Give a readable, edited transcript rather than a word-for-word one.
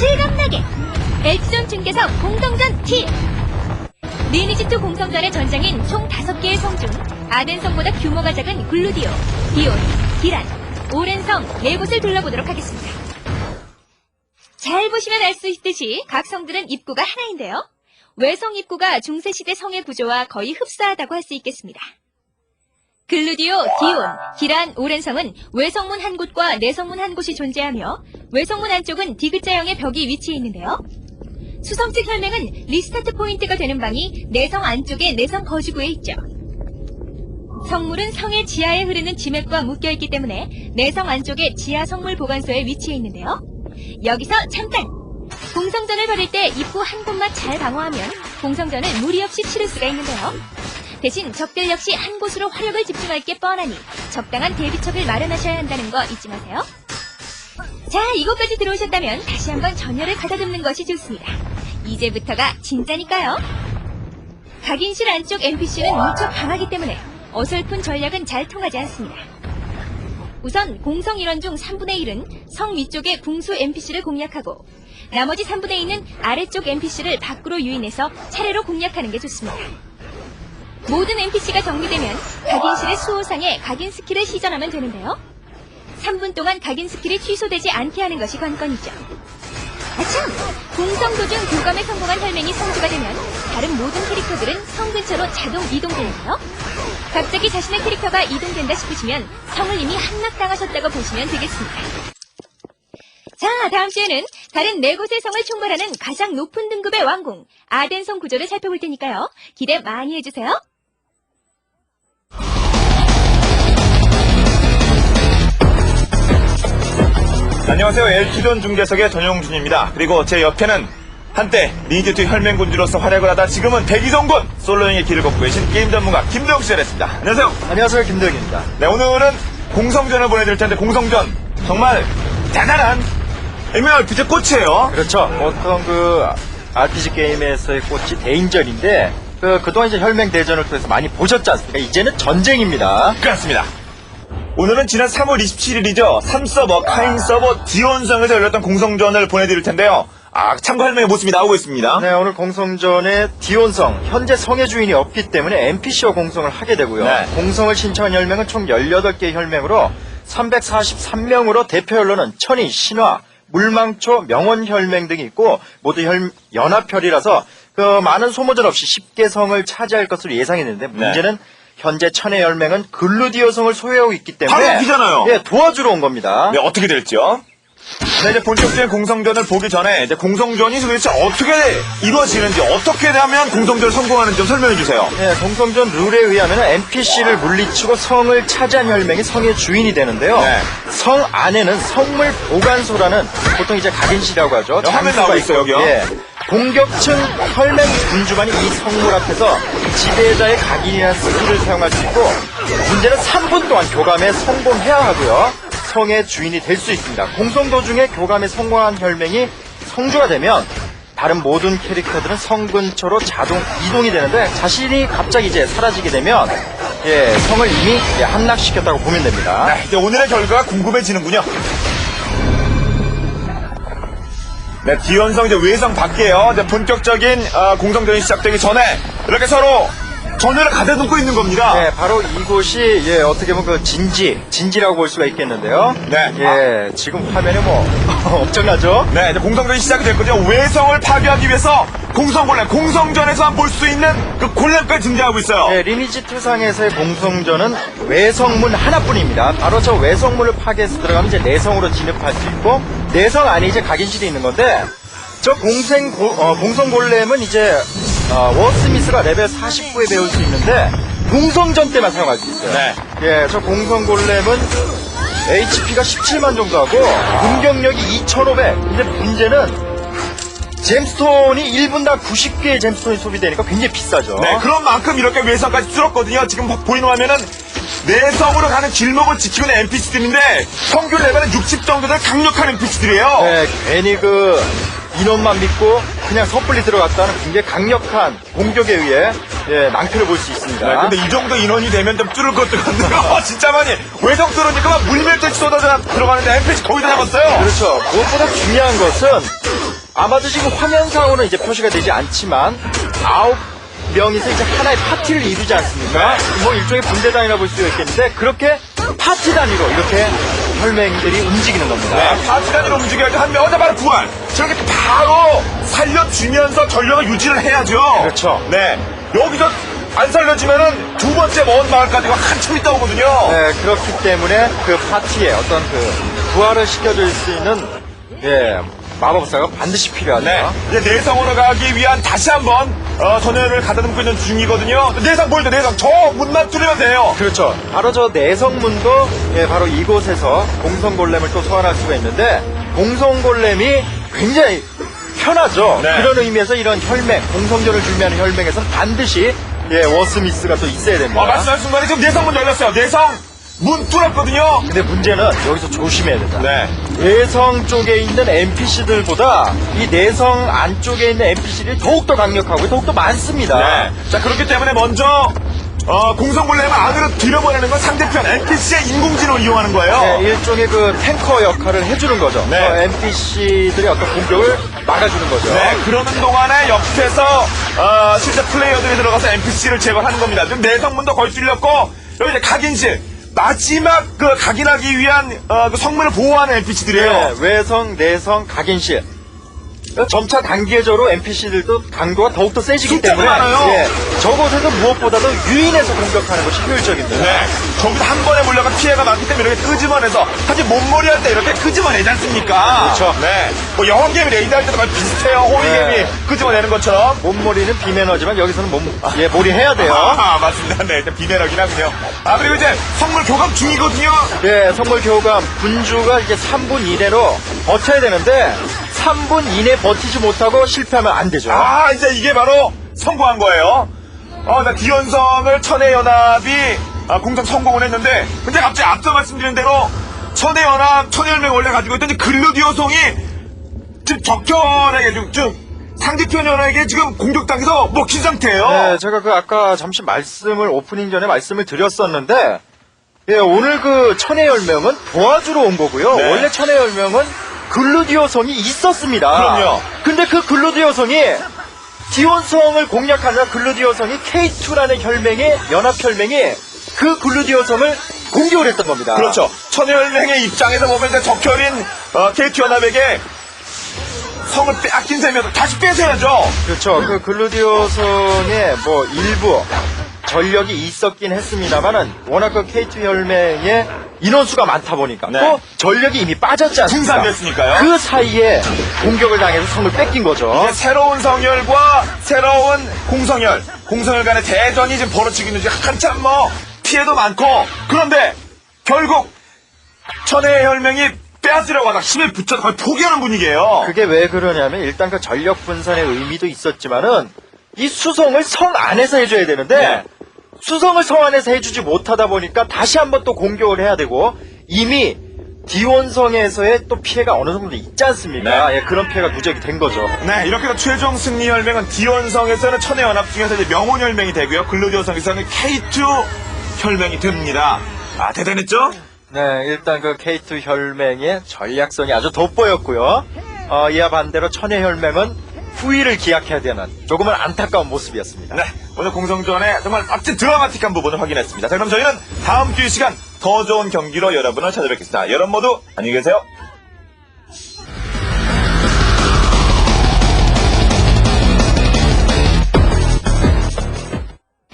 실감나게 엑스존 중계석 공성전 T. 리니지2 공성전의 전장인 총 5개의 성 중 아덴성보다 규모가 작은 글루디오, 디온, 기란, 오렌성 4곳을 둘러보도록 하겠습니다. 잘 보시면 알 수 있듯이 각 성들은 입구가 하나인데요. 외성 입구가 중세시대 성의 구조와 거의 흡사하다고 할 수 있겠습니다. 글루디오, 디온, 기란, 오렌성은 외성문 한 곳과 내성문 한 곳이 존재하며 외성문 안쪽은 D자형의 벽이 위치해 있는데요. 수성 측 혈맹은 리스타트 포인트가 되는 방이 내성 안쪽의 내성 거주구에 있죠. 성물은 성의 지하에 흐르는 지맥과 묶여있기 때문에 내성 안쪽의 지하 성물 보관소에 위치해 있는데요. 여기서 잠깐! 공성전을 벌일 때 입구 한 곳만 잘 방어하면 공성전을 무리 없이 치를 수가 있는데요. 대신 적들 역시 한 곳으로 화력을 집중할 게 뻔하니 적당한 대비책을 마련하셔야 한다는 거 잊지 마세요. 자, 이곳까지 들어오셨다면 다시 한번 전열을 가다듬는 것이 좋습니다. 이제부터가 진짜니까요. 각인실 안쪽 NPC는 무척 강하기 때문에 어설픈 전략은 잘 통하지 않습니다. 우선 공성 일원 중 3분의 1은 성 위쪽의 궁수 NPC를 공략하고 나머지 3분의 2는 아래쪽 NPC를 밖으로 유인해서 차례로 공략하는 게 좋습니다. 모든 NPC가 정리되면 각인실의 수호상에 각인 스킬을 시전하면 되는데요. 3분 동안 각인 스킬이 취소되지 않게 하는 것이 관건이죠. 아참! 공성 도중 교감에 성공한 혈맹이 성주가 되면 다른 모든 캐릭터들은 성 근처로 자동 이동되는데요. 갑자기 자신의 캐릭터가 이동된다 싶으시면 성을 이미 함락당하셨다고 보시면 되겠습니다. 자, 다음 시에는 다른 4곳의 성을 총괄하는 가장 높은 등급의 왕궁 아덴성 구조를 살펴볼 테니까요. 기대 많이 해주세요. 안녕하세요. 엑스존 중계석의 전용준입니다. 그리고 제 옆에는 한때 리니지2 혈맹군주로서 활약을 하다 지금은 대기성군 솔로행의 길을 걷고 계신 게임 전문가 김도영 씨가 됐습니다. 안녕하세요. 안녕하세요. 김도영입니다. 네, 오늘은 공성전을 보내드릴 텐데 공성전 정말 대단한 MMORPG 꽃이에요. 그렇죠. 보통 RPG 게임에서의 꽃이 대인전인데 그동안 이제 혈맹 대전을 통해서 많이 보셨지 않습니까? 이제는 전쟁입니다. 그렇습니다. 오늘은 지난 3월 27일이죠. 3서버, 카인 서버 디온성에서 열렸던 공성전을 보내드릴 텐데요. 참가 혈맹의 모습이 나오고 있습니다. 네, 오늘 공성전에 디온성, 현재 성의 주인이 없기 때문에 NPC와 공성을 하게 되고요. 네. 공성을 신청한 혈맹은 총 18개의 혈맹으로 343명으로 대표 혈로는 천이, 신화, 물망초, 명원혈맹 등이 있고 모두 연합혈이라서 많은 소모전 없이 쉽게 성을 차지할 것으로 예상했는데 문제는 현재 천의 혈맹은 글루디오 성을 소유하고 있기 때문에 바로 여기잖아요. 예, 도와주러 온 겁니다. 네, 어떻게 될지요? 네, 이제 본격적인 공성전을 보기 전에 이제 공성전이 도대체 어떻게 이루어지는지, 어떻게 하면 공성전을 성공하는지 좀 설명해 주세요. 네, 공성전 룰에 의하면 NPC를 물리치고 성을 차지한 혈맹이 성의 주인이 되는데요. 네. 성 안에는 성물 보관소라는 보통 이제 각인실이라고 하죠. 화면 나오고 있어요, 여기요. 예. 공격층 혈맹 군주만이 이 성물 앞에서 지배자의 각인이나 스킬을 사용할 수 있고 문제는 3분 동안 교감에 성공해야 하고요. 성의 주인이 될 수 있습니다. 공성 도중에 교감에 성공한 혈맹이 성주가 되면 다른 모든 캐릭터들은 성 근처로 자동 이동이 되는데 자신이 갑자기 이제 사라지게 되면 성을 이미 함락시켰다고 보면 됩니다. 네, 이제 오늘의 결과가 궁금해지는군요. 네, 디온성 이제 외성 밖에요. 이제 본격적인 공성전이 시작되기 전에 이렇게 서로 전열을 가다듬고 있는 겁니다. 네, 바로 이곳이 어떻게 보면 진지라고 볼 수가 있겠는데요. 네. 지금 화면에 엄청나죠? 네, 이제 공성전이 시작이 됐거든요. 외성을 파괴하기 위해서 공성전에서만 볼 수 있는 그 골렘까지 등장하고 있어요. 네, 리니지2 상에서의 공성전은 외성문 하나뿐입니다. 바로 저 외성문을 파괴해서 들어가면 이제 내성으로 진입할 수 있고 내성 안에 이제 각인실이 있는 건데 저 공성 골렘은 이제 워스미스가 레벨 49에 배울 수 있는데 공성전 때만 사용할 수 있어요. 네. 예, 저 공성 골렘은 HP가 17만 정도 하고 공격력이 2500. 근데 문제는 잼스톤이 1분당 90개의 잼스톤이 소비되니까 굉장히 비싸죠. 네, 그런 만큼 이렇게 외성까지 뚫었거든요. 지금 보이는 화면은 내성으로 가는 길목을 지키고 있는 NPC들인데 평균 레벨은 60 정도 되는 강력한 NPC들이에요. 네, 괜히 인원만 믿고 그냥 섣불리 들어갔다는 굉장히 강력한 공격에 의해 낭패를 볼 수 있습니다. 네, 근데 이 정도 인원이 되면 좀 뚫을 것도 같네요. 진짜 많이 외성 뚫으니까 막 물밀듯이 쏟아져 들어가는데 NPC 거의 다 잡았어요. 그렇죠. 무엇보다 중요한 것은 아마도 지금 화면상으로는 이제 표시가 되지 않지만 9명이서 이제 하나의 파티를 이루지 않습니까? 뭐 일종의 분대단이라 볼 수가 있겠는데 그렇게 파티 단위로 이렇게 혈맹들이 움직이는 겁니다. 네, 파티 단위로 움직여야 돼. 한 명, 바로 부활. 저렇게 바로 살려주면서 전력을 유지를 해야죠. 그렇죠. 네. 여기서 안 살려주면은 두 번째 먼 마을까지가 한참 있다 오거든요. 네, 그렇기 때문에 그 파티에 어떤 그 부활을 시켜줄 수 있는 마법사가 반드시 필요하죠. 네. 이제 내성으로 가기 위한 다시 한번 전열을 가다듬고 있는 중이거든요. 내성 보이죠? 내성. 저 문만 뚫으면 돼요. 그렇죠. 바로 저 내성문도 바로 이곳에서 공성골렘을 또 소환할 수가 있는데 공성골렘이 굉장히 편하죠. 네. 그런 의미에서 이런 혈맹, 공성전을 준비하는 혈맹에서는 반드시 워스미스가 또 있어야 됩니다. 말씀하신 순간에 지금 내성문 열렸어요. 내성 문 뚫었거든요. 근데 문제는 여기서 조심해야 된다. 네. 내성 쪽에 있는 NPC들보다 이 내성 안쪽에 있는 NPC들이 더욱더 강력하고 더욱더 많습니다. 네. 자, 그렇기 때문에 먼저 공성골렘을 안으로 들여보내는 건 상대편 NPC의 인공지능을 이용하는 거예요. 네, 일종의 그 탱커 역할을 해주는 거죠. 네. NPC들이 어떤 공격을 막아주는 거죠. 네, 그러는 동안에 옆에서 실제 플레이어들이 들어가서 NPC를 제거하는 겁니다. 지금 내성문도 거의 뚫렸고 여기 이제 각인실 마지막 그 각인하기 위한 그 성문을 보호하는 NPC들이에요. 네, 외성, 내성, 각인실. 점차 단계적으로 NPC들도 강도가 더욱더 세지기 숫자가 때문에 많아요. 저곳에서 무엇보다도 유인해서 공격하는 것이 효율적입니다. 네, 저기서 한 번에 몰려가 피해가 많기 때문에 이렇게 끄집어내서 사실 몸머리 할 때 이렇게 끄집어내지 않습니까? 그렇죠. 네, 뭐 영혼개미 레이드 할 때도 거의 비슷해요. 호위개미 네. 끄집어내는 것처럼. 몸머리는 비매너지만 여기서는 몰이 해야 돼요. 맞습니다. 네, 일단 비매너긴 하군요. 그리고 이제 성물 교감 중이거든요. 네, 선물 교감 분주가 이제 3분 이내로 버텨야 되는데 3분 이내 버티지 못하고 실패하면 안 되죠. 이제 이게 바로 성공한 거예요. 나 디원성을 천혜연합이 공성 성공을 했는데, 근데 갑자기 앞서 말씀드린 대로 천혜연합, 천혜열맹 원래 가지고 있던 이 글루디오성이 지금 적혈에게 좀 상대편 연합에게 지금 공격당해서 먹힌 상태예요. 네, 제가 그 아까 잠시 오프닝 전에 말씀을 드렸었는데, 오늘 그 천혜열명은 도와주러 온 거고요. 네. 원래 천혜열명은 글루디오성이 있었습니다. 그럼요. 근데 그 글루디오성이 디온성을 공략하는 글루디오성이 K2라는 연합혈맹이 그 글루디오성을 공격을 했던 겁니다. 그렇죠. 천혜열맹의 입장에서 보면 이제 적혈인 KT 연합에게 성을 빼앗긴 셈이어서 다시 뺏어야죠. 그렇죠. 그 글루디오성의 뭐 일부 전력이 있었긴 했습니다만은 워낙 그 K2 혈맹의 인원수가 많다 보니까 네. 또 전력이 이미 빠졌지 않습니까? 분산됐으니까요. 그 사이에 공격을 당해서 성을 뺏긴 거죠. 이제 새로운 성열과 새로운 공성열 간의 대전이 지금 벌어지고 있는지 한참 뭐 피해도 많고, 그런데 결국 천혜의 혈맹이 빼앗으려고 하다 힘에 붙여서 거의 포기하는 분위기예요. 그게 왜 그러냐면 일단 그 전력 분산의 의미도 있었지만은 이 수송을 성 안에서 해줘야 되는데 네. 수송을 성 안에서 해주지 못하다 보니까 다시 한번 또 공격을 해야 되고 이미 디원성에서의 또 피해가 어느 정도 있지 않습니까? 네. 그런 피해가 누적이 된 거죠. 네, 이렇게 해서 최종 승리 혈맹은 디원성에서는 천혜연합 중에서 이제 명혼 혈맹이 되고요. 글루디오성에서는 K2 혈맹이 됩니다. 대단했죠? 네, 일단 그 K2 혈맹의 전략성이 아주 돋보였고요. 이와 반대로 천혜 혈맹은 후위를 기약해야 되는 조금은 안타까운 모습이었습니다. 네, 오늘 공성전의 정말 멋진 드라마틱한 부분을 확인했습니다. 자, 그럼 저희는 다음 주 이 시간 더 좋은 경기로 여러분을 찾아뵙겠습니다. 여러분 모두 안녕히 계세요.